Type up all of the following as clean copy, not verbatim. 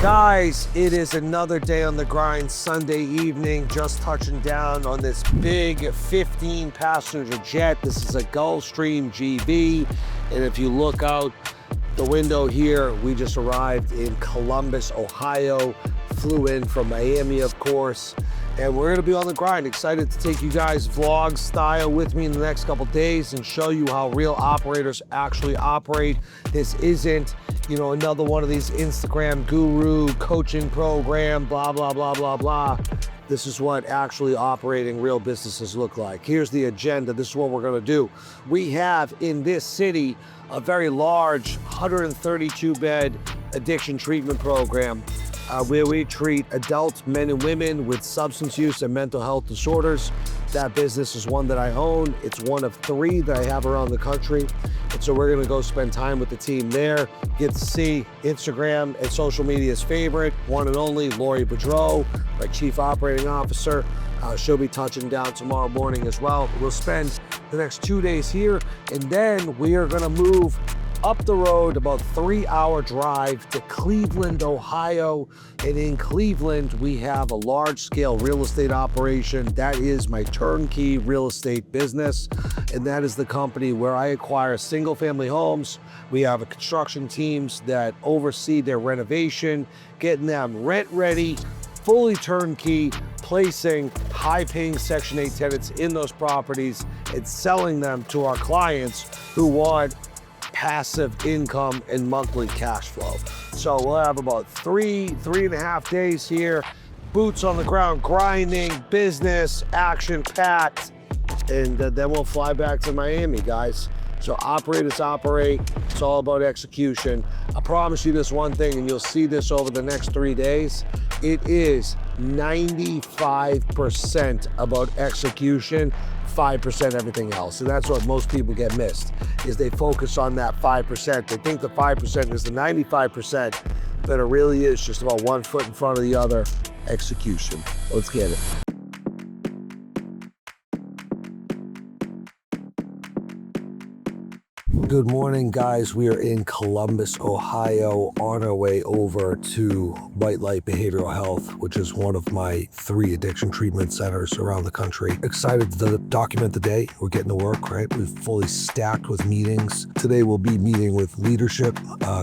Guys, it is another day on the grind, Sunday evening, just touching down on this big 15 passenger jet. This is a Gulfstream GB, and if you look out the window here, we just arrived in Columbus, Ohio, flew in from Miami, of course, and we're gonna be on the grind. Excited to take you guys vlog style with me in the next couple days and show you how real operators actually operate. This isn't, you know, another one of these Instagram guru coaching program, blah, blah, blah, blah, blah. This is what actually operating real businesses look like. Here's the agenda. This is what we're gonna do. We have in this city a very large 132 bed addiction treatment program where we treat adult men and women with substance use and mental health disorders. That business is one that I own. It's one of 3 that I have around the country. And so we're gonna go spend time with the team there, get to see Instagram and social media's favorite, one and only, Laurie, my Chief Operating Officer. She'll be touching down tomorrow morning as well. We'll spend the next 2 days here, and then we are gonna move up the road, about 3-hour drive to Cleveland, Ohio. And in Cleveland, we have a large-scale real estate operation. That is my turnkey real estate business. And that is the company where I acquire single-family homes. We have construction teams that oversee their renovation, getting them rent-ready, fully turnkey, placing high-paying Section 8 tenants in those properties and selling them to our clients who want passive income and monthly cash flow. So we'll have about 3.5 days here, boots on the ground, grinding, business, action-packed, and then we'll fly back to Miami, guys. So operators operate, it's all about execution. I promise you this one thing, and you'll see this over the next 3 days, it is 95% about execution, 5% everything else. And that's what most people get missed, is they focus on that 5%. They think the 5% is the 95%, but it really is just about one foot in front of the other, execution. Let's get it. Good morning, guys. We are in Columbus, Ohio, on our way over to White Light Behavioral Health, which is one of my 3 addiction treatment centers around the country. Excited to document the day. We're getting to work, right? We're fully stacked with meetings. Today we'll be meeting with leadership,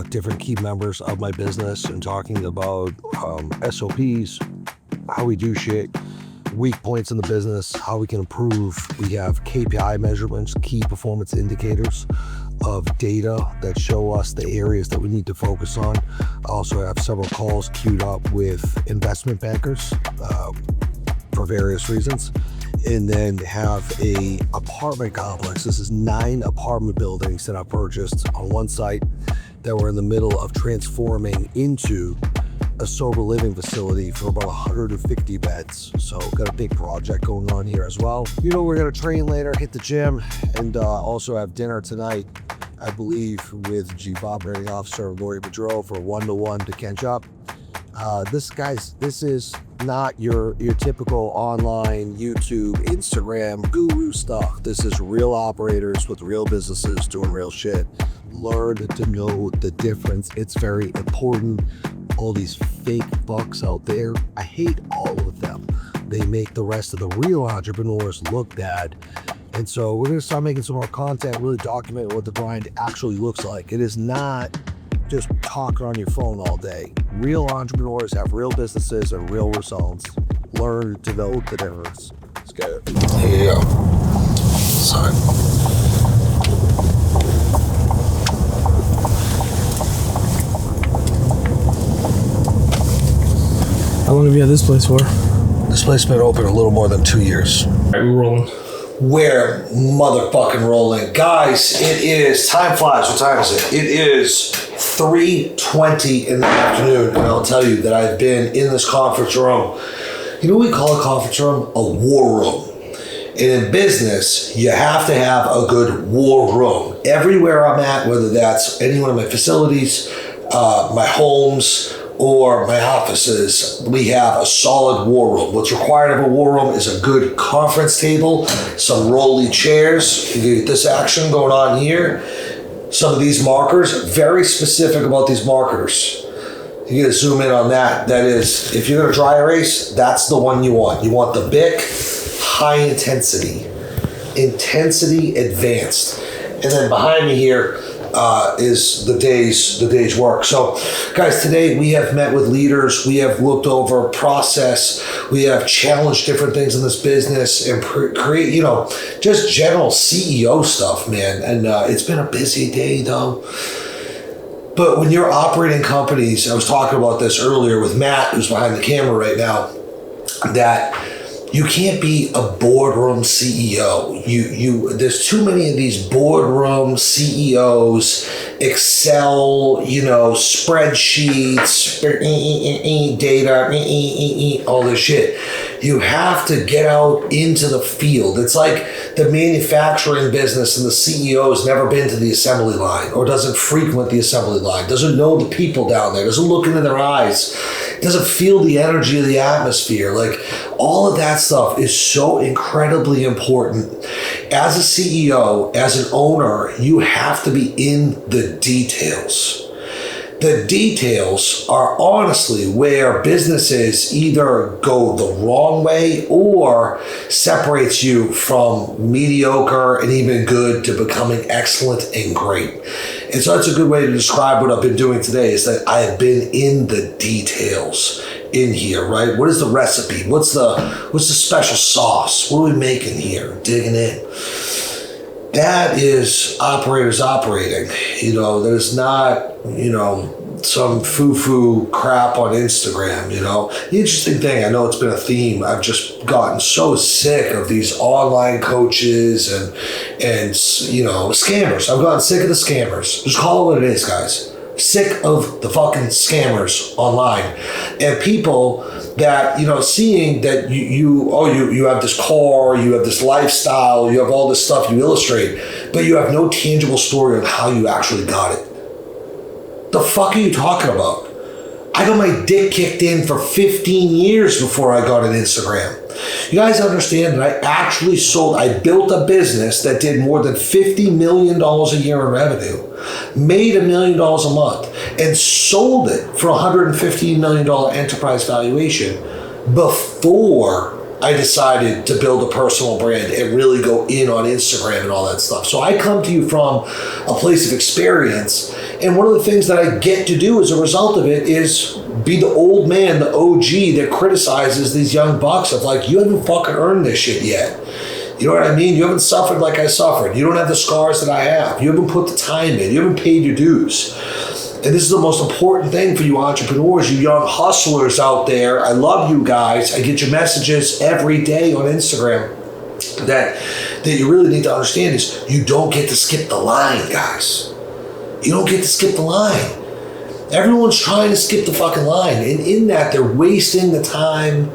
different key members of my business, and talking about SOPs, how we do shit, weak points in the business, how we can improve. We have KPI measurements, key performance indicators of data that show us the areas that we need to focus on. I also have several calls queued up with investment bankers for various reasons. And then have a apartment complex. This is 9 apartment buildings that I purchased on one site that we're in the middle of transforming into a sober living facility for about 150 beds. So got a big project going on here as well. You know, we're gonna train later, hit the gym, and also have dinner tonight, I believe, with Chief Operating Officer Laurie for 1-to-1 to catch up. This is not your typical online YouTube, Instagram guru stuff. This is real operators with real businesses doing real shit. Learn to know the difference. It's very important. All these fake bucks out there, I hate all of them. They make the rest of the real entrepreneurs look bad. And so we're gonna start making some more content, really document what the grind actually looks like. It is not just talking on your phone all day. Real entrepreneurs have real businesses and real results. Learn to know the difference. Let's get it. Here you go. Sorry. How long have you had this place for? This place has been open a little more than 2 years. All right, we're rolling. We're motherfucking rolling. Guys, it is, time flies, what time is it? It is 3:20 in the afternoon, and I'll tell you that I've been in this conference room. You know what we call a conference room? A war room. And in business, you have to have a good war room. Everywhere I'm at, whether that's any one of my facilities, my homes, or my offices, we have a solid war room. What's required of a war room is a good conference table, some rolly chairs. You get this action going on here. Some of these markers, very specific about these markers. You gotta zoom in on that. That is, if you're gonna dry erase, that's the one you want. You want the Bic high intensity. Intensity advanced. And then behind me here is the day's work. So guys, today we have met with leaders, we have looked over process, we have challenged different things in this business and create, just general CEO stuff, man. And it's been a busy day though. But when you're operating companies, I was talking about this earlier with Matt, who's behind the camera right now, that you can't be a boardroom CEO. There's too many of these boardroom CEOs, Excel, spreadsheets, data, all this shit. You have to get out into the field. It's like the manufacturing business and the CEO has never been to the assembly line or doesn't frequent the assembly line, doesn't know the people down there, doesn't look into their eyes, doesn't feel the energy of the atmosphere. Like all of that stuff is so incredibly important. As a CEO, as an owner, you have to be in the details. The details are honestly where businesses either go the wrong way or separates you from mediocre and even good to becoming excellent and great. And so that's a good way to describe what I've been doing today, is that I have been in the details in here, right? What is the recipe? What's the special sauce? What are we making here? Digging in. That is operators operating. There's not, some foo-foo crap on Instagram, The interesting thing, I know it's been a theme, I've just gotten so sick of these online coaches and scammers. I've gotten sick of the scammers. Just call it what it is, guys. Sick of the fucking scammers online. And people that, seeing that you have this car, you have this lifestyle, you have all this stuff you illustrate, but you have no tangible story on how you actually got it. The fuck are you talking about? I got my dick kicked in for 15 years before I got an Instagram. You guys understand that I built a business that did more than $50 million a year in revenue, made $1 million a month, and sold it for $115 million enterprise valuation before I decided to build a personal brand and really go in on Instagram and all that stuff. So I come to you from a place of experience, and one of the things that I get to do as a result of it is be the old man, the OG that criticizes these young bucks of like, you haven't fucking earned this shit yet. You know what I mean? You haven't suffered like I suffered. You don't have the scars that I have. You haven't put the time in. You haven't paid your dues. And this is the most important thing for you entrepreneurs, you young hustlers out there. I love you guys. I get your messages every day on Instagram. That you really need to understand is you don't get to skip the line, guys. You don't get to skip the line. Everyone's trying to skip the fucking line. And in that, they're wasting the time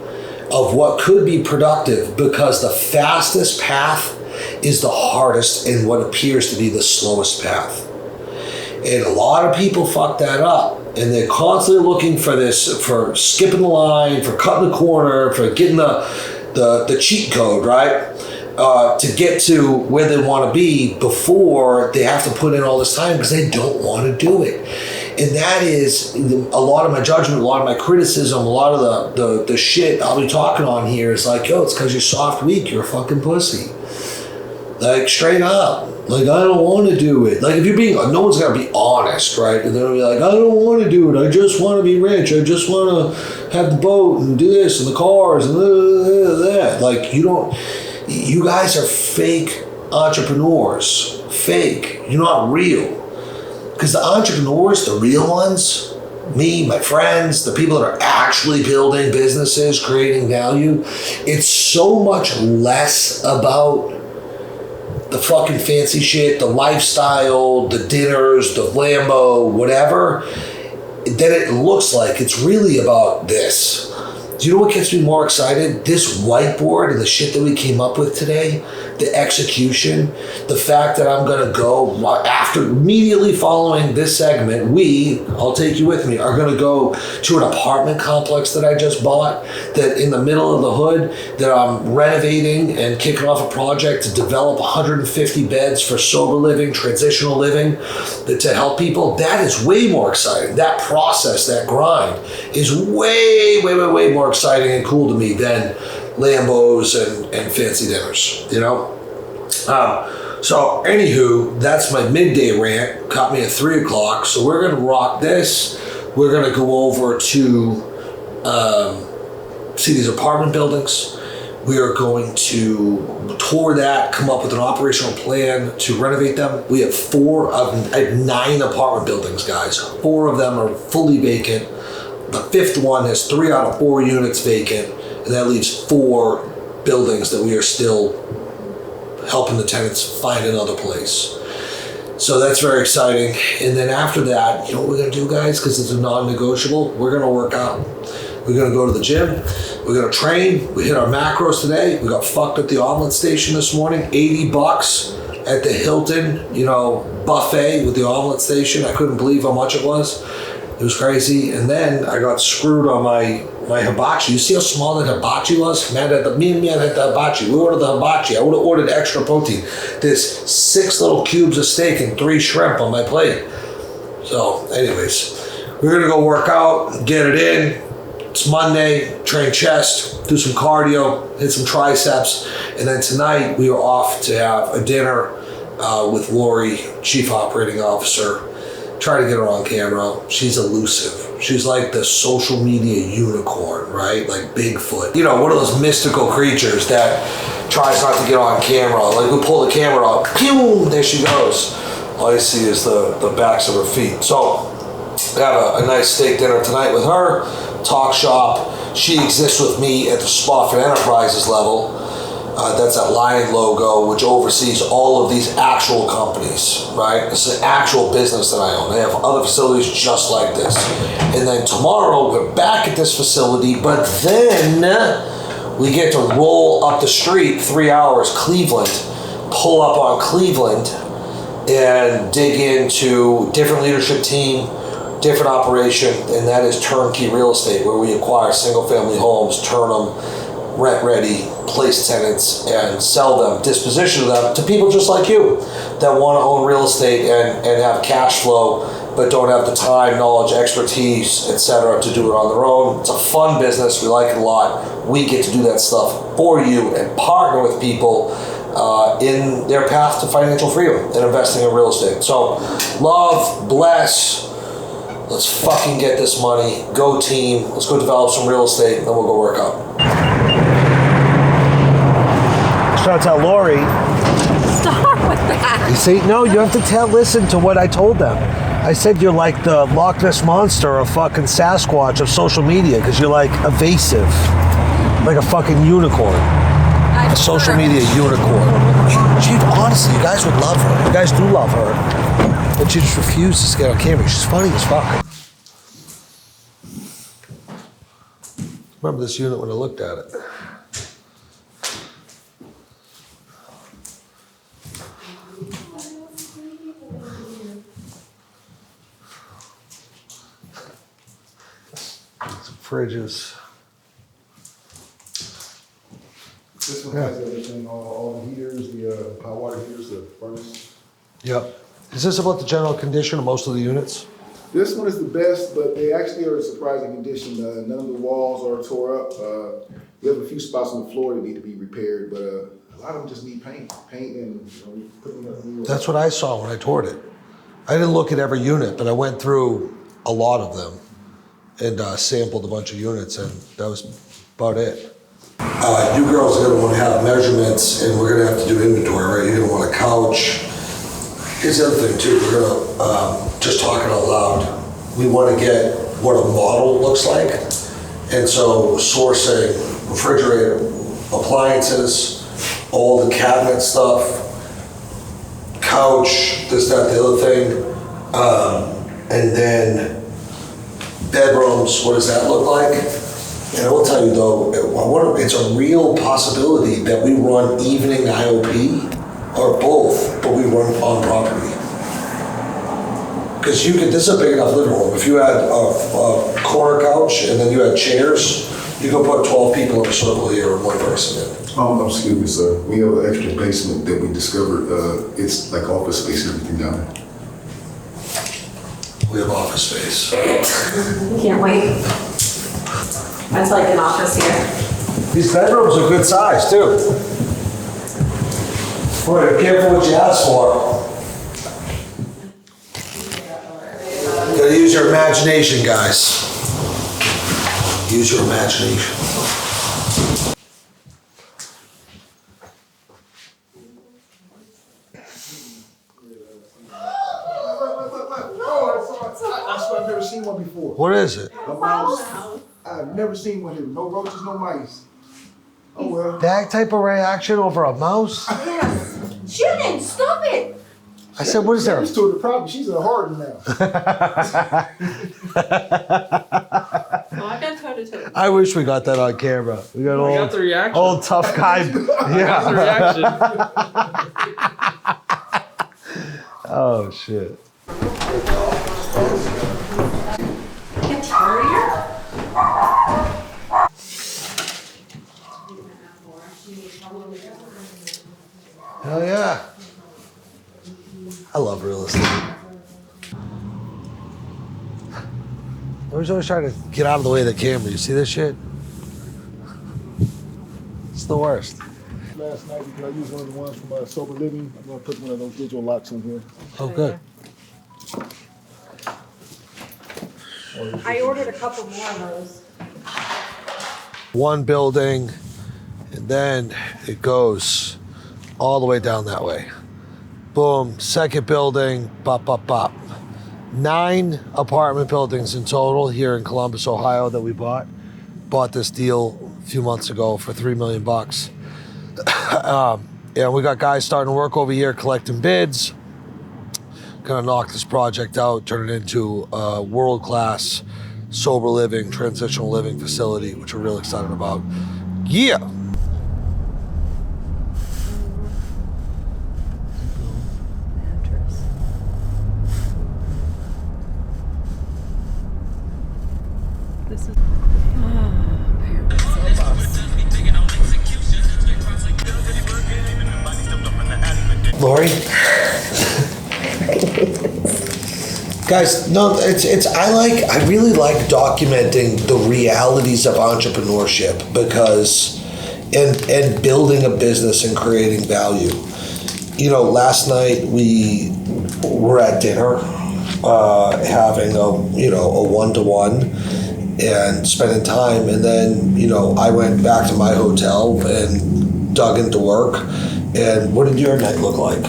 of what could be productive because the fastest path is the hardest and what appears to be the slowest path. And a lot of people fuck that up. And they're constantly looking for skipping the line, for cutting the corner, for getting the cheat code, right? To get to where they want to be before they have to put in all this time because they don't want to do it. And that is a lot of my judgment, a lot of my criticism, a lot of the shit I'll be talking on here is like, it's because you're soft, weak, you're a fucking pussy. Like, straight up. Like, I don't want to do it. Like, if you're being, no one's going to be honest, right? And they're going to be like, I don't want to do it. I just want to be rich. I just want to have the boat and do this and the cars and that. Like, you guys are fake entrepreneurs. Fake. You're not real. Because the entrepreneurs, the real ones, me, my friends, the people that are actually building businesses, creating value, it's so much less about the fucking fancy shit, the lifestyle, the dinners, the Lambo, whatever, then it looks like. It's really about this. Do you know what gets me more excited? This whiteboard and the shit that we came up with today, the execution, the fact that I'm gonna go immediately following this segment, I'll take you with me, are gonna go to an apartment complex that I just bought, that in the middle of the hood, that I'm renovating and kicking off a project to develop 150 beds for sober living, transitional living, to help people. That is way more exciting. That process, that grind is way more exciting and cool to me than Lambos and fancy dinners, you know? So anywho, that's my midday rant. Caught me at 3 o'clock. So we're gonna rock this. We're gonna go over to see these apartment buildings. We are going to tour that, come up with an operational plan to renovate them. We have 9 apartment buildings, guys. 4 of them are fully vacant. The 5th one has 3 out of 4 units vacant, and that leaves 4 buildings that we are still helping the tenants find another place. So that's very exciting. And then after that, you know what we're gonna do, guys? Because it's a non-negotiable, we're gonna work out. We're gonna go to the gym, we're gonna train, we hit our macros today. We got fucked at the omelet station this morning, $80 at the Hilton, buffet with the omelet station. I couldn't believe how much it was. It was crazy. And then I got screwed on my hibachi. You see how small that hibachi was? Me and Matt had the hibachi. We ordered the hibachi. I would have ordered extra protein. There's 6 little cubes of steak and 3 shrimp on my plate. So anyways, we're gonna go work out, get it in. It's Monday, train chest, do some cardio, hit some triceps. And then tonight we are off to have a dinner with Laurie, Chief Operating Officer. Try to get her on camera. She's elusive. She's like the social media unicorn, right? Like Bigfoot. One of those mystical creatures that tries not to get on camera. Like we pull the camera out, pew, there she goes. All you see is the backs of her feet. So we have a nice steak dinner tonight with her, talk shop. She exists with me at the Spofford Enterprises level. That's that lion logo, which oversees all of these actual companies, right? It's an actual business that I own. They have other facilities just like this. And then tomorrow, we're back at this facility, but then we get to roll up the street 3 hours, Cleveland, pull up on Cleveland, and dig into different leadership team, different operation, and that is turnkey real estate, where we acquire single-family homes, turn them rent-ready, place tenants, and sell them, disposition them to people just like you that want to own real estate and have cash flow, but don't have the time, knowledge, expertise, etc. to do it on their own. It's a fun business. We like it a lot. We get to do that stuff for you and partner with people in their path to financial freedom and investing in real estate. So love, bless. Let's fucking get this money. Go team. Let's go develop some real estate, and then we'll go work out. Shout out to Laurie. Stop with that. You see, no, you have to listen to what I told them. I said you're like the Loch Ness Monster or fucking Sasquatch of social media because you're like evasive, like a fucking unicorn. A social media unicorn. She honestly, you guys would love her. You guys do love her. But she just refuses to get on camera. She's funny as fuck. Remember this unit when I looked at it. Some fridges. This one has everything, all the heaters, the hot water heaters, the furnace. Yep. Is this about the general condition of most of the units? This one is the best, but they actually are in surprising condition. None of the walls are tore up. We have a few spots on the floor that need to be repaired, but a lot of them just need paint and putting up new. That's what I saw when I toured it. I didn't look at every unit, but I went through a lot of them and sampled a bunch of units, and that was about it. You girls are gonna wanna have measurements, and we're gonna have to do inventory, right? You're gonna want a couch. Here's the other thing too, we're gonna, just talking out loud, we wanna get what a model looks like. And so sourcing refrigerator, appliances, all the cabinet stuff, couch, this, that, the other thing. And then bedrooms, what does that look like? And I will tell you though, it's a real possibility that we run evening IOP or both, but we run on property. Because this is a big enough living room. If you had a corner couch and then you had chairs, you could put 12 people in a circle here and one person in. Excuse me, sir. We have an extra basement that we discovered. It's like office space and everything down there. We have office space. Can't wait. That's like an office here. These bedrooms are good size too. Boy, be careful what you ask for. Gotta use your imagination, guys. Use your imagination. I've never seen one before. What is it? A mouse. I've never seen one here. No roaches, no mice. Oh well. That type of reaction over a mouse? Yes. Shannon, stop it. I said, what is there? She's to the problem. She's in a harden now. Oh, I got toe to toe. I wish we got that on camera. We got I got the reaction. old tough guy. That's the Yeah. reaction. Oh shit. A terrier? Hell yeah. I love real estate. I was always trying to get out of the way of the camera. You see this shit? It's the worst. Last night because I used one of the ones from Sober Living. I'm gonna put one of those digital locks in here. Oh, good. I ordered a couple more of those. One building, and then it goes all the way down that way. Boom, second building, bop, bop, bop. 9 apartment buildings in total here in Columbus, Ohio that we bought. Bought this deal a few months ago for $3 million. And we got guys starting to work over here collecting bids. Gonna knock this project out, turn it into a world-class sober living, transitional living facility, which we're real excited about. Yeah. This is. Laurie? Guys, no, I really like documenting the realities of entrepreneurship because, and building a business and creating value. You know, last night we were at dinner, having a one-to-one and spending time, and then, I went back to my hotel and dug into work. And what did your night look like?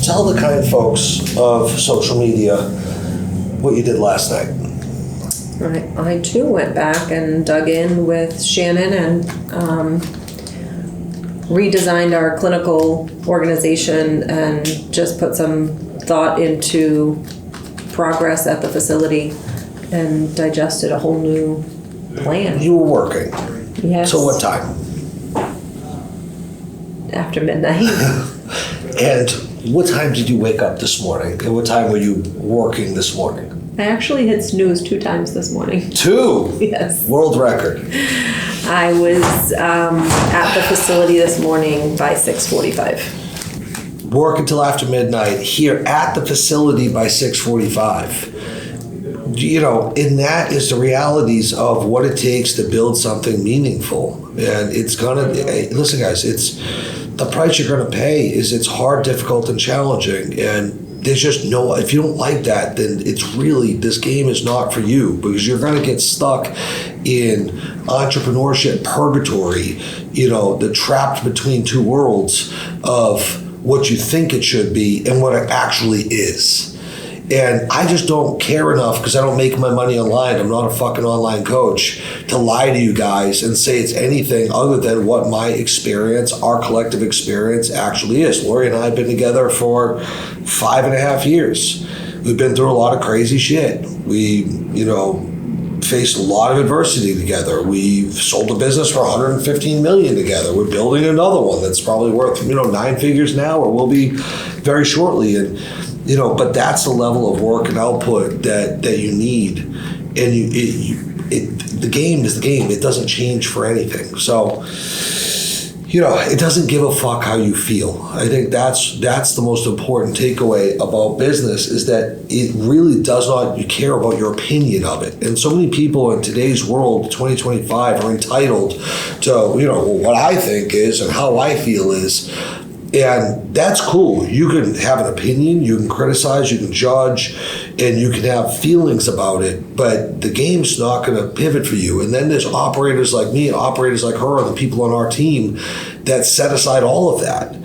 Tell the kind folks of social media what you did last night. I too went back and dug in with Shannon and redesigned our clinical organization and just put some thought into progress at the facility and digested a whole new plan. You were working. Yes. So what time? After midnight. And what time did you wake up this morning? And what time were you working this morning? I actually hit snooze 2 times this morning. 2? Yes. World record. I was at the facility this morning by 6:45. Work until after midnight here at the facility by 6:45. And that is the realities of what it takes to build something meaningful. And it's gonna, listen guys, the price you're gonna pay it's hard, difficult, and challenging. And there's just if you don't like that, then this game is not for you because you're gonna get stuck in entrepreneurship purgatory, the trapped between two worlds of what you think it should be and what it actually is. And I just don't care enough because I don't make my money online. I'm not a fucking online coach to lie to you guys and say it's anything other than what my experience, our collective experience actually is. Laurie and I have been together for 5.5 years. We've been through a lot of crazy shit. We, faced a lot of adversity together. We've sold a business for $115 million together. We're building another one that's probably worth 9 figures now, or will be very shortly. And but that's the level of work and output that you need. And the game is the game. It doesn't change for anything. So. It doesn't give a fuck how you feel. I think that's the most important takeaway about business, is that it really does not care about your opinion of it. And so many people in today's world, 2025, are entitled to, what I think is and how I feel is. And that's cool. You can have an opinion, you can criticize, you can judge, and you can have feelings about it, but the game's not going to pivot for you. And then there's operators like me and operators like her and the people on our team that set aside all of that.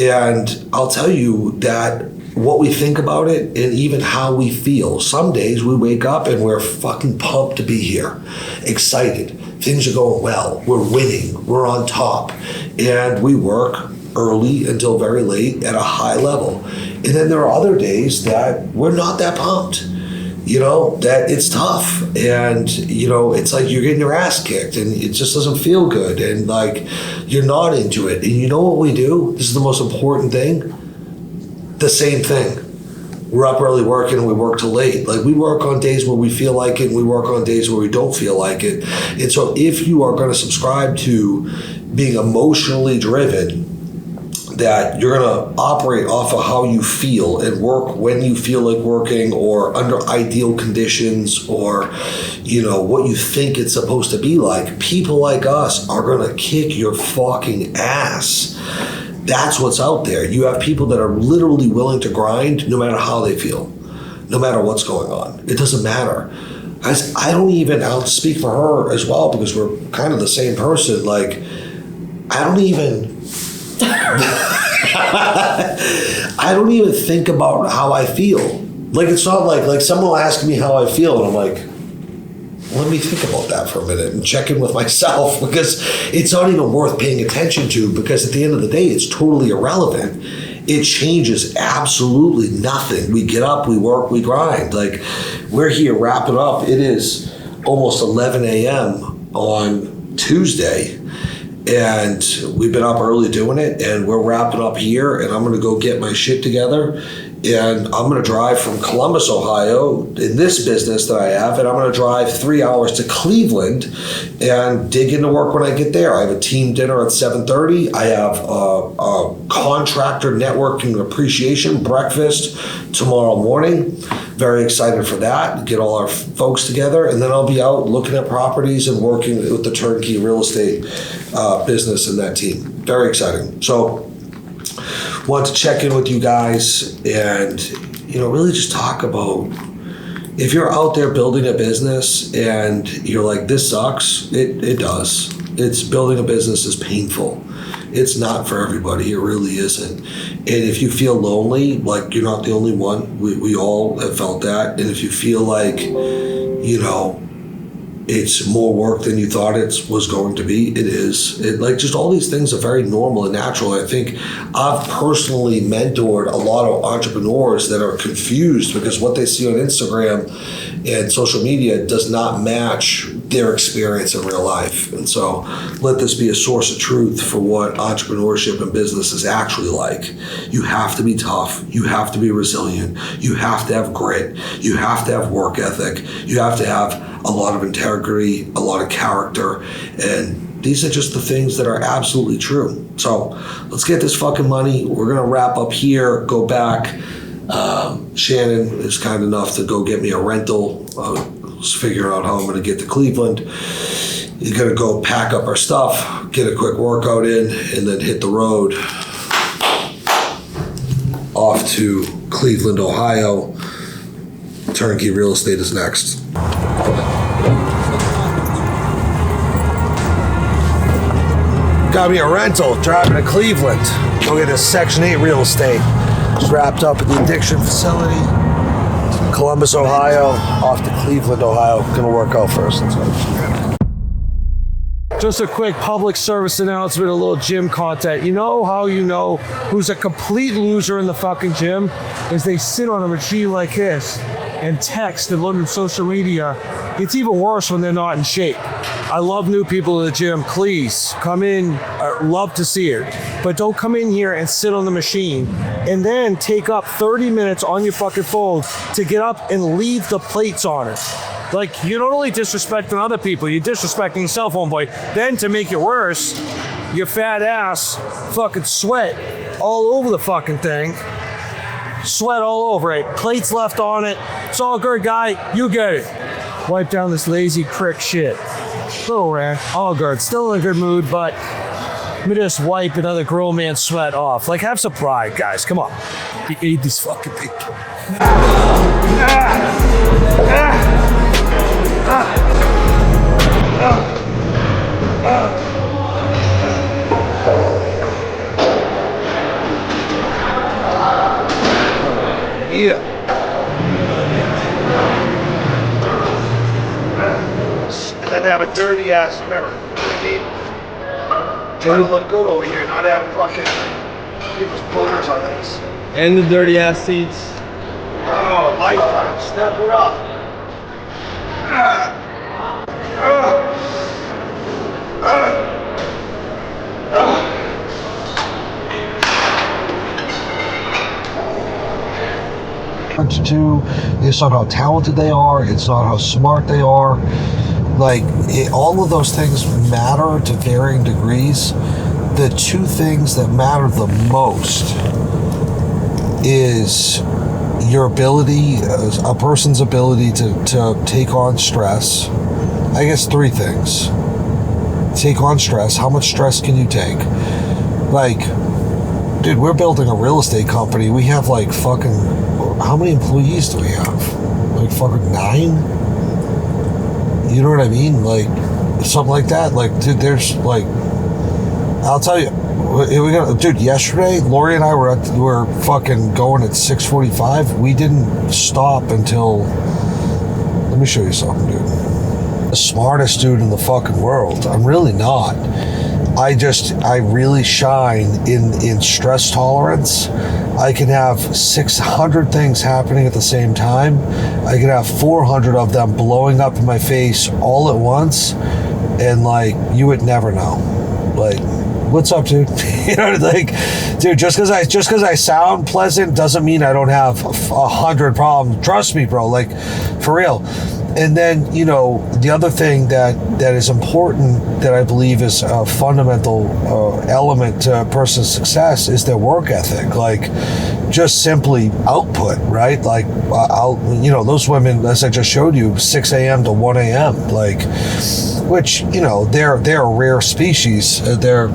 And I'll tell you that what we think about it and even how we feel. Some days we wake up and we're fucking pumped to be here, excited. Things are going well. We're winning. We're on top. And we work early until very late at a high level. And then there are other days that we're not that pumped, that it's tough. And, it's like you're getting your ass kicked and it just doesn't feel good. And like, you're not into it. And you know what we do? This is the most important thing. The same thing. We're up early working and we work till late. Like, we work on days where we feel like it and we work on days where we don't feel like it. And so if you are going to subscribe to being emotionally driven, that you're going to operate off of how you feel and work when you feel like working or under ideal conditions or, what you think it's supposed to be like, people like us are going to kick your fucking ass. That's what's out there. You have people that are literally willing to grind no matter how they feel, no matter what's going on. It doesn't matter. I'll speak for her as well because we're kind of the same person. Like, I don't even think about how I feel. Like, it's not like someone will ask me how I feel and I'm like, let me think about that for a minute and check in with myself, because it's not even worth paying attention to, because at the end of the day, it's totally irrelevant. It changes absolutely nothing. We get up, we work, we grind. Like, we're here wrapping up. It is almost 11 a.m. on Tuesday. And we've been up early doing it, and we're wrapping up here, and I'm going to go get my shit together, and I'm going to drive from Columbus, Ohio, in this business that I have, and I'm going to drive 3 hours to Cleveland and dig into work when I get there. I have a team dinner at 7:30. I have a contractor networking appreciation breakfast tomorrow morning. Very excited for that. Get all our folks together, and then I'll be out looking at properties and working with the turnkey real estate business in that team. Very exciting. So, want to check in with you guys and really just talk about, if you're out there building a business and you're like, this sucks, it does. It's building a business is painful. It's not for everybody. It really isn't. And if you feel lonely, like, you're not the only one. We all have felt that. And if you feel like, it's more work than you thought it was going to be, it is. Just all these things are very normal and natural. I think I've personally mentored a lot of entrepreneurs that are confused because what they see on Instagram and social media does not match their experience in real life. And so let this be a source of truth for what entrepreneurship and business is actually like. You have to be tough. You have to be resilient. You have to have grit. You have to have work ethic. You have to have a lot of integrity, a lot of character, and these are just the things that are absolutely true. So let's get this fucking money. We're gonna wrap up here, go back. Shannon is kind enough to go get me a rental. Let's figure out how I'm gonna get to Cleveland. You're gonna go pack up our stuff, get a quick workout in, and then hit the road off to Cleveland, Ohio. Turnkey Real Estate is next. Got me a rental, driving to Cleveland. Go get a Section 8 real estate. Just wrapped up at the addiction facility. Columbus, Ohio, off to Cleveland, Ohio. Gonna work out first. Just a quick public service announcement, a little gym content. You know how you know who's a complete loser in the fucking gym? Is they sit on a machine like this and text and look at social media, it's even worse when they're not in shape. I love new people at the gym. Please come in. I love to see it. But don't come in here and sit on the machine and then take up 30 minutes on your fucking phone to get up and leave the plates on it. Like, you're not only disrespecting other people, you're disrespecting yourself, homeboy. Then to make it worse, your fat ass fucking sweat all over the fucking thing. Sweat all over it. Plates left on it. It's all good, guy. You get it. Wipe down this lazy prick shit. Little rant. All good. Still in a good mood, but let me just wipe another grown man sweat off. Like, have some pride, guys. Come on. You ate these fucking people. Yeah. And then have a dirty ass mirror. You know what I mean? Trying to look good over here, not have fucking people's boogers on this. And the dirty ass seats. Oh, lifetime. Step it up. To it's not how talented they are, it's not how smart they are. Like, all of those things matter to varying degrees. The two things that matter the most is your ability, a person's ability to take on stress. I guess three things. Take on stress. How much stress can you take? Like, dude, we're building a real estate company. We have like fucking, how many employees do we have? Like fucking 9? You know what I mean? Like, something like that. Like, dude, there's like, I'll tell you, dude, yesterday, Laurie and I were fucking going at 6:45. We didn't stop until, let me show you something, dude. The smartest dude in the fucking world. I'm really not. I really shine in stress tolerance. I can have 600 things happening at the same time. I can have 400 of them blowing up in my face all at once, and like, you would never know. Like, what's up, dude? You know, like, dude, just because I sound pleasant doesn't mean I don't have 100 problems. Trust me, bro. Like, for real. And then, you know, the other thing that is important, that I believe is a fundamental element to a person's success, is their work ethic. Like, just simply output, right? Like, those women, as I just showed you, 6 a.m. to 1 a.m., like, which, you know, they're a rare species. They're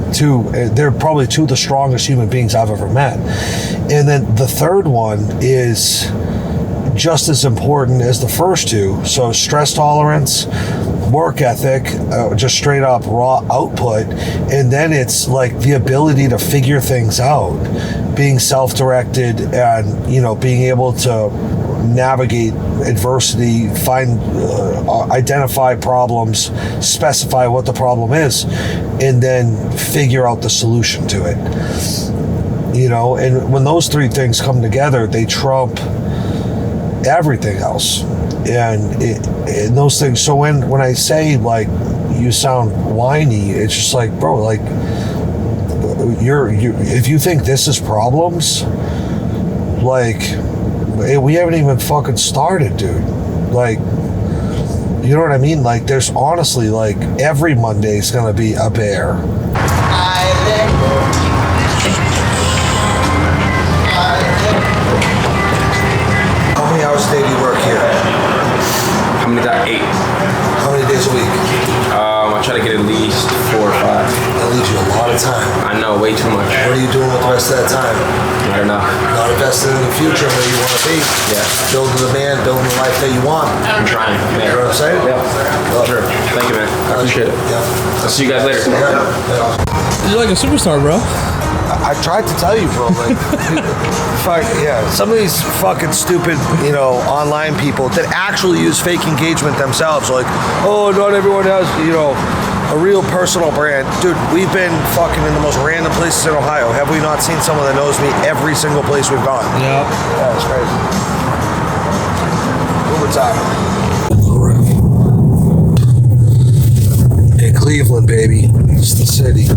probably two of the strongest human beings I've ever met. And then the third one is just as important as the first two. So stress tolerance, work ethic, just straight up raw output, and then it's like the ability to figure things out, being self-directed, and, you know, being able to navigate adversity, identify problems, specify what the problem is, and then figure out the solution to it. You know, and when those three things come together, they trump everything else. And those things, so when I say, like, you sound whiny, it's just like, bro, like, if you think this is problems, like, we haven't even fucking started, dude. Like, you know what I mean? Like, there's honestly, like, every Monday is gonna be a bear. How many hours a day do you work here? How many got 8? How many days a week? I try to get at least 4 or 5. That leaves you a lot of time. I know, way too much. What are you doing with the rest of that time? Not enough. Not investing in the future where you want to be. Yeah. Building the man, building the life that you want. I'm trying. You know what I'm saying? Yeah. Love Sure. Thank you, man. I appreciate it. Yeah. I'll see you guys later. Yeah. You're like a superstar, bro. I tried to tell you, bro. Like, fuck, yeah. Some of these fucking stupid, you know, online people that actually use fake engagement themselves, like, oh, not everyone has, you know, a real personal brand. Dude, we've been fucking in the most random places in Ohio. Have we not seen someone that knows me every single place we've gone? Yeah. Yeah, it's crazy. more time. In Cleveland, baby. It's the city.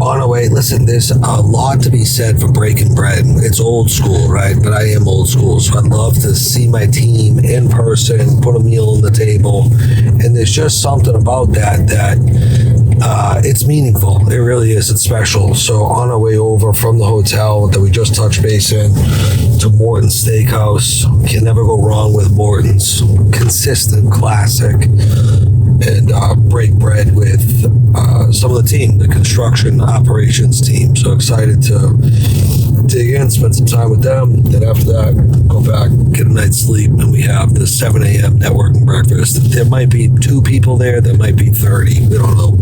On our way, listen, there's a lot to be said for breaking bread. It's old school, right? But I am old school, so I'd love to see my team in person, put a meal on the table. And there's just something about that it's meaningful. It really is. It's special. So on our way over from the hotel that we just touched base in to Morton's Steakhouse, can never go wrong with Morton's. Consistent, classic. And break bread with some of the team, the construction operations team. So excited to dig in, spend some time with them. Then after that, go back, get a night's sleep, and we have the 7 a.m. networking breakfast. There might be 2 people there, there might be 30. We don't know.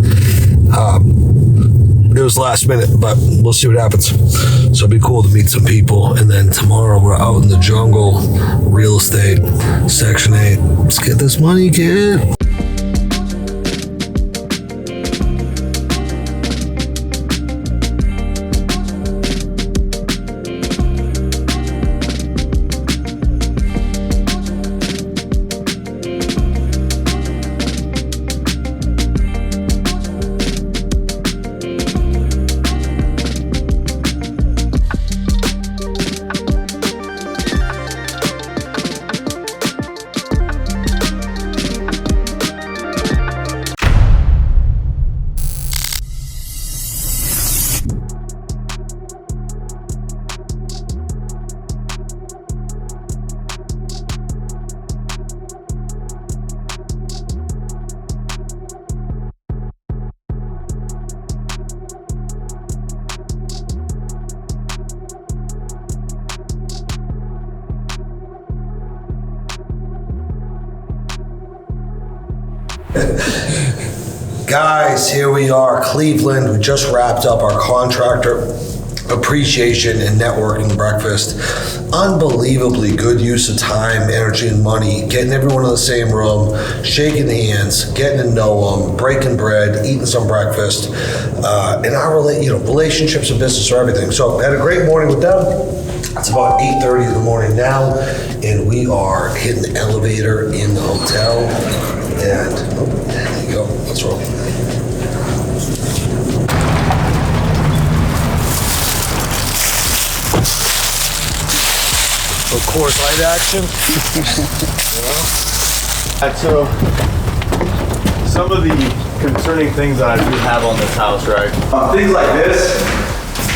It was last minute, but we'll see what happens. So it'd be cool to meet some people. And then tomorrow we're out in the jungle, real estate, Section 8. Let's get this money, kid. Guys, here we are, Cleveland. We just wrapped up our contractor appreciation and networking breakfast. Unbelievably good use of time, energy, and money. Getting everyone in the same room, shaking hands, getting to know them, breaking bread, eating some breakfast, and our relationships and business are everything. So I had a great morning with them. It's about 8:30 in the morning now, and we are hitting the elevator in the hotel. And there you go. Let's roll. Of course, light action. So, some of the concerning things that I do have on this house, right? Things like this,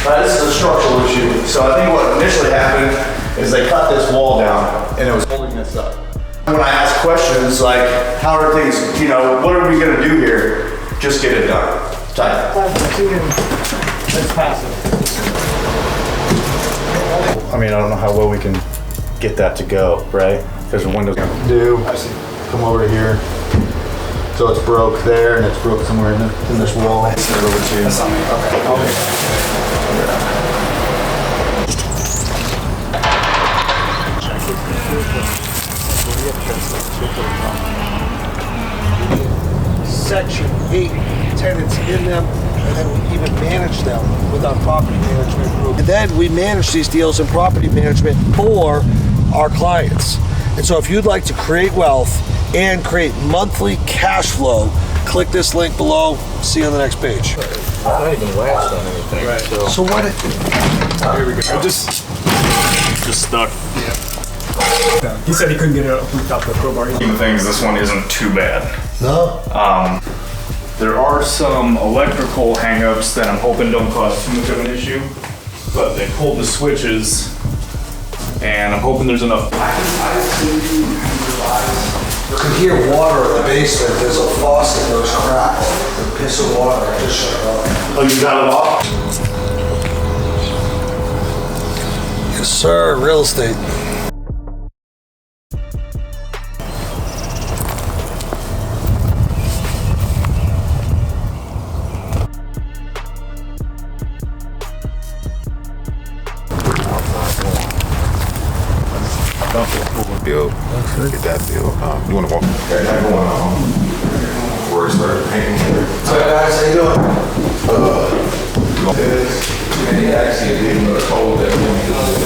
right? This is a structural issue. So I think what initially happened is they cut this wall down and it was holding this up. When I ask questions like, how are things, what are we gonna do here? Just get it done. Tight. It's passive. I mean, I don't know how well we can get that to go, right? Because the window's gonna come over to here. So it's broke there and it's broke somewhere in this wall. That's not me. Okay. Section 8 tenants in them, and then we even manage them with our property management group. And then we manage these deals in property management for our clients. And so if you'd like to create wealth and create monthly cash flow, click this link below. See you on the next page. It's not even latched on anything. Right. So what? Here we go. Just stuck. Yeah. He said he couldn't get it hooked up the crowbar. The thing is, this one isn't too bad. No? There are some electrical hangups that I'm hoping don't cause too much of an issue, but they pulled the switches, and I'm hoping there's enough. You can hear water in the basement. There's a faucet that was cracked. The piss of water. I just shut it off. Oh, you got it off? Yes, sir. Real estate. Bill, get that bill. You want to walk? Okay, I'm going where it started painting. What's up, guys? How you doing? They actually didn't told that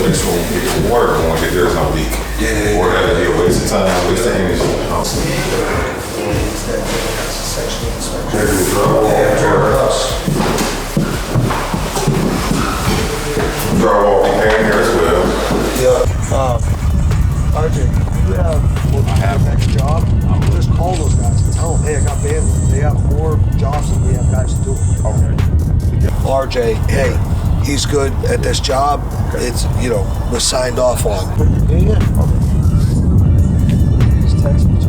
this will get the water going if there's no leak. Yeah. Or that deal waste of time, waste of energy. Drywall repairing here as well. RJ, you have next job, just call those guys and tell them, hey, I got bandwidth. They have more jobs than we have guys to do it. RJ, hey, he's good at this job. It's, was signed off on. Yeah. Just text me.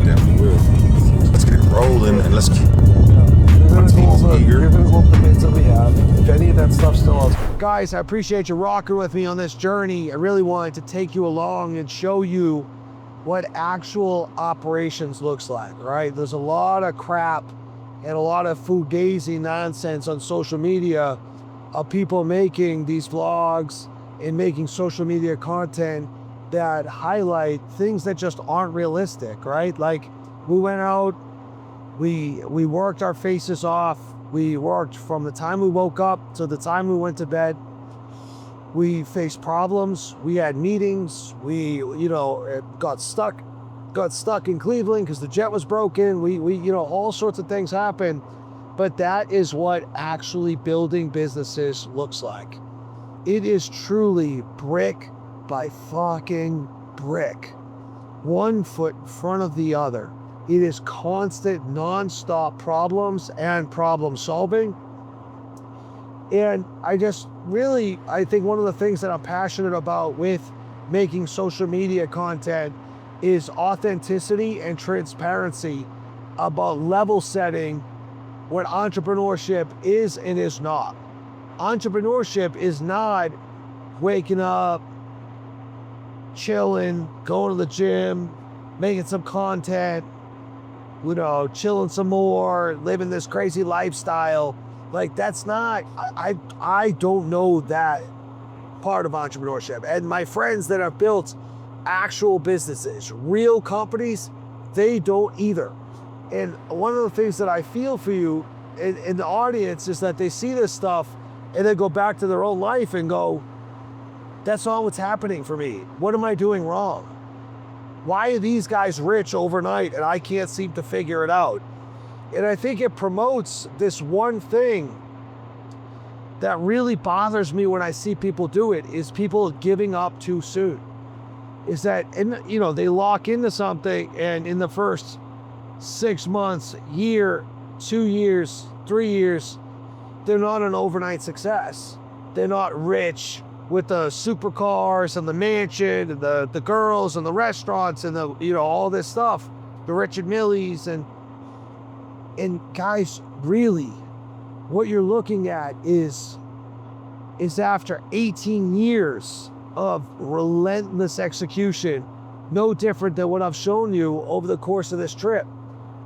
Definitely will. Let's get it rolling and let's keep. You're gonna go over the bids that we have. If any of that stuff's still out. Guys, I appreciate you rocking with me on this journey. I really wanted to take you along and show you what actual operations looks like, right? There's a lot of crap and a lot of fugazi nonsense on social media of people making these vlogs and making social media content that highlight things that just aren't realistic, right? Like, we went out, we worked our faces off. We worked from the time we woke up to the time we went to bed. We faced problems. We had meetings. We, got stuck in Cleveland because the jet was broken. We all sorts of things happened. But that is what actually building businesses looks like. It is truly brick by fucking brick. One foot in front of the other. It is constant, non-stop problems and problem solving. And I think one of the things that I'm passionate about with making social media content is authenticity and transparency about level setting what entrepreneurship is and is not. Entrepreneurship is not waking up, chilling, going to the gym, making some content, chilling some more, living this crazy lifestyle. Like, that's not, I don't know that part of entrepreneurship. And my friends that have built actual businesses, real companies, they don't either. And one of the things that I feel for you in the audience is that they see this stuff and then go back to their own life and go, that's not what's happening for me. What am I doing wrong? Why are these guys rich overnight and I can't seem to figure it out? And I think it promotes this one thing that really bothers me when I see people do it, is people giving up too soon. Is that, they lock into something and in the first 6 months, year, 2 years, 3 years, they're not an overnight success. They're not rich with the supercars and the mansion and the girls and the restaurants and all this stuff, the Richard Millies and guys, really, what you're looking at is after 18 years of relentless execution, no different than what I've shown you over the course of this trip.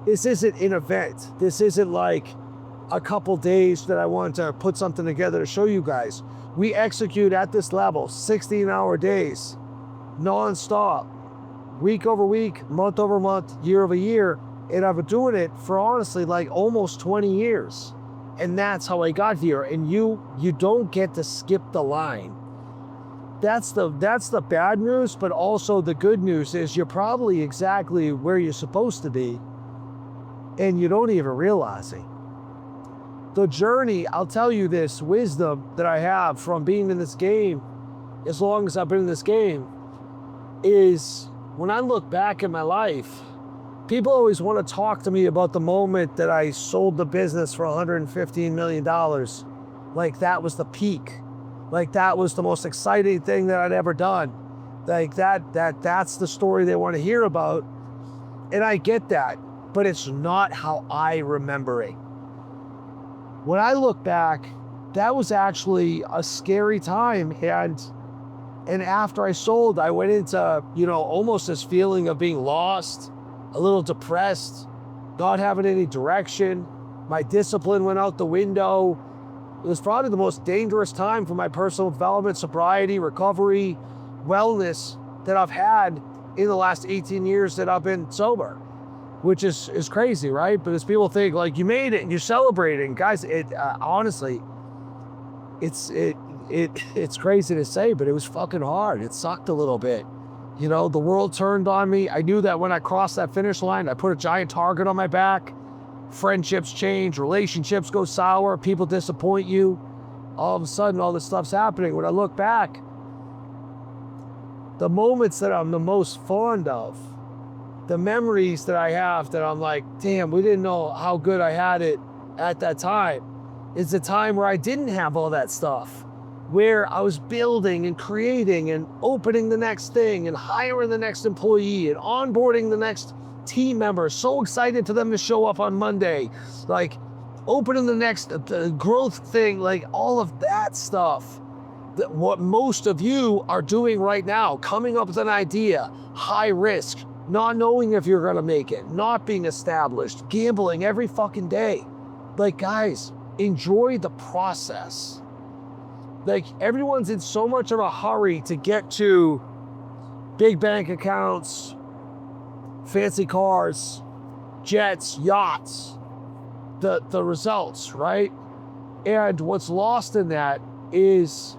This isn't an event. This isn't like a couple days that I want to put something together to show you guys. We execute at this level, 16-hour days, non-stop, week over week, month over month, year over year. And I've been doing it for honestly like almost 20 years. And that's how I got here. And you don't get to skip the line. That's the bad news, but also the good news is you're probably exactly where you're supposed to be, and you don't even realize it. The journey, I'll tell you this wisdom that I have from being in this game, as long as I've been in this game, is when I look back at my life, people always want to talk to me about the moment that I sold the business for $115 million. Like that was the peak. Like that was the most exciting thing that I'd ever done. Like that's the story they want to hear about. And I get that, but it's not how I remember it. When I look back, that was actually a scary time. And after I sold, I went into, almost this feeling of being lost, a little depressed, not having any direction. My discipline went out the window. It was probably the most dangerous time for my personal development, sobriety, recovery, wellness that I've had in the last 18 years that I've been sober, which is crazy, right? Because people think like you made it and you're celebrating. Guys, honestly, it's crazy to say, but it was fucking hard. It sucked a little bit. You know, the world turned on me. I knew that when I crossed that finish line, I put a giant target on my back. Friendships change, relationships go sour, people disappoint you. All of a sudden, all this stuff's happening. When I look back, the moments that I'm the most fond of, the memories that I have that I'm like, damn, we didn't know how good I had it at that time, is the time where I didn't have all that stuff, where I was building and creating and opening the next thing and hiring the next employee and onboarding the next team member. So excited for them to show up on Monday, like opening the next growth thing, like all of that stuff. What most of you are doing right now, coming up with an idea, high risk, not knowing if you're gonna make it, not being established, gambling every fucking day. Like, guys, enjoy the process. Like, everyone's in so much of a hurry to get to big bank accounts, fancy cars, jets, yachts, the results, right? And what's lost in that is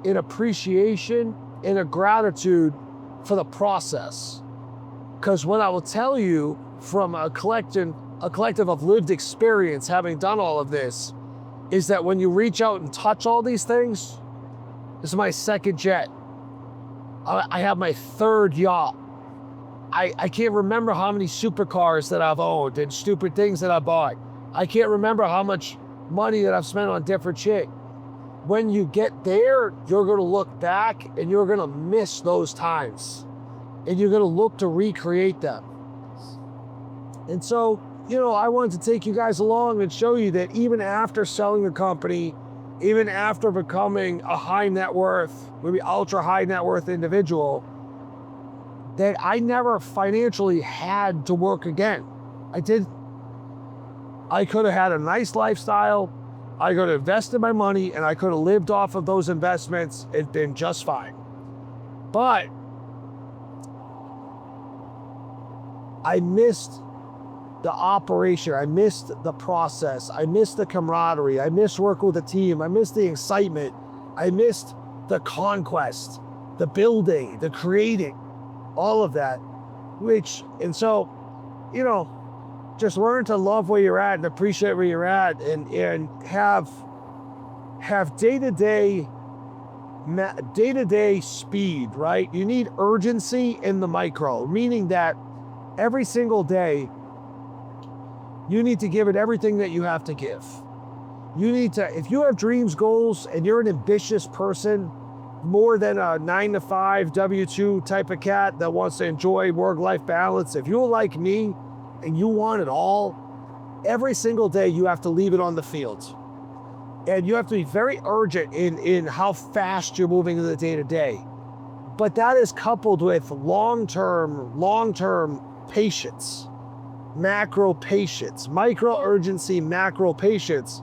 an appreciation and a gratitude for the process. Because what I will tell you from a collective of lived experience, having done all of this, is that when you reach out and touch all these things, this is my second jet. I have my third yacht. I can't remember how many supercars that I've owned and stupid things that I bought. I can't remember how much money that I've spent on different shit. When you get there, you're gonna look back and you're gonna miss those times. And you're gonna look to recreate them. And so, you know, I wanted to take you guys along and show you that even after selling the company, even after becoming a high net worth, maybe ultra high net worth individual, that I never financially had to work again. I could have had a nice lifestyle, I could have invested my money, and I could have lived off of those investments and been just fine. But I missed the operation, I missed the process, I missed the camaraderie, I missed working with a team, I missed the excitement, I missed the conquest, the building, the creating, all of that. And so, you know, just learn to love where you're at and appreciate where you're at, and have day-to-day speed, right? You need urgency in the micro, meaning that every single day, you need to give it everything that you have to give. You need to, if you have dreams, goals, and you're an ambitious person, more than a 9-to-5 W-2 type of cat that wants to enjoy work-life balance, if you're like me and you want it all, every single day you have to leave it on the field. And you have to be very urgent in how fast you're moving in the day-to-day. But that is coupled with long-term patience, macro patience, micro urgency, macro patience,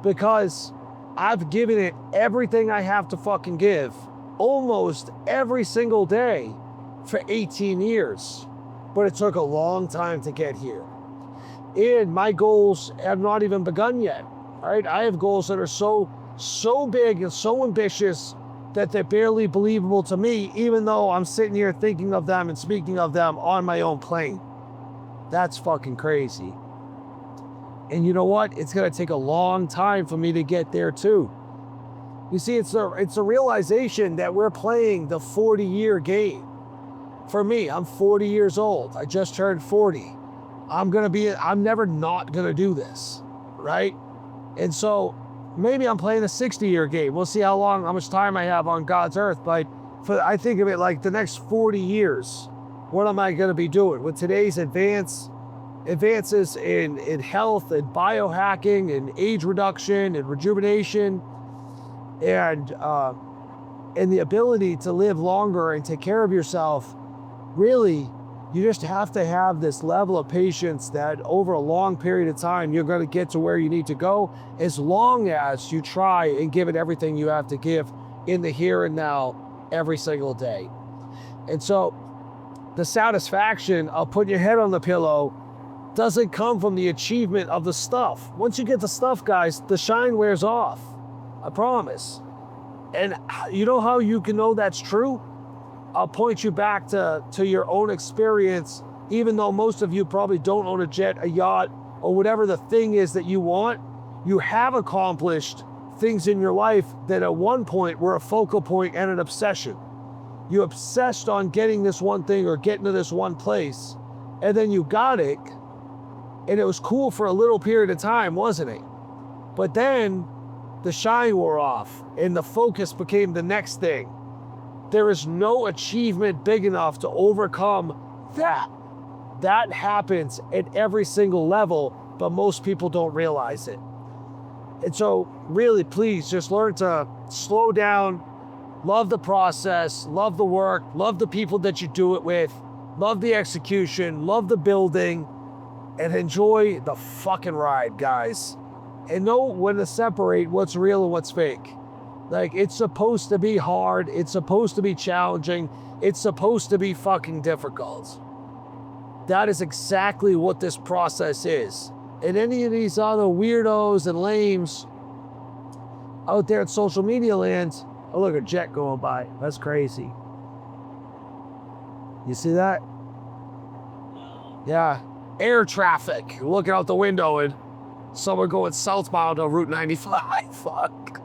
because I've given it everything I have to fucking give almost every single day for 18 years. But it took a long time to get here. And my goals have not even begun yet, right? I have goals that are so big and so ambitious that they're barely believable to me, even though I'm sitting here thinking of them and speaking of them on my own plane. That's fucking crazy. And you know what? It's gonna take a long time for me to get there too. You see, it's a realization that we're playing the 40-year game. For me, I'm 40 years old. I just turned 40. I'm never not gonna do this, right? And so maybe I'm playing a 60-year game. We'll see how much time I have on God's earth. But I think of it like the next 40 years, what am I gonna be doing? With today's advances in health and biohacking and age reduction and rejuvenation and the ability to live longer and take care of yourself, really, you just have to have this level of patience that over a long period of time, you're gonna get to where you need to go, as long as you try and give it everything you have to give in the here and now every single day. And so the satisfaction of putting your head on the pillow doesn't come from the achievement of the stuff. Once you get the stuff, guys, the shine wears off. I promise. And you know how you can know that's true? I'll point you back to your own experience, even though most of you probably don't own a jet, a yacht, or whatever the thing is that you want, you have accomplished things in your life that at one point were a focal point and an obsession. You obsessed on getting this one thing or getting to this one place, and then you got it, and it was cool for a little period of time, wasn't it? But then the shine wore off, and the focus became the next thing. There is no achievement big enough to overcome that. That happens at every single level, but most people don't realize it. And so really, please just learn to slow down, love the process, love the work, love the people that you do it with, love the execution, love the building, and enjoy the fucking ride, guys. And know when to separate what's real and what's fake. Like, it's supposed to be hard, it's supposed to be challenging, it's supposed to be fucking difficult. That is exactly what this process is. And any of these other weirdos and lames out there at social media land, oh look, a jet going by, that's crazy. You see that? Yeah, air traffic, looking out the window and someone going southbound on Route 95, fuck.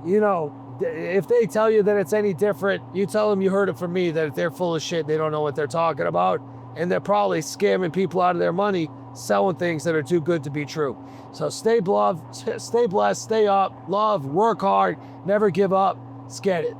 You know, if they tell you that it's any different, you tell them you heard it from me, that they're full of shit, they don't know what they're talking about, and they're probably scamming people out of their money, selling things that are too good to be true. So stay blessed, stay up, love, work hard, never give up, let's get it.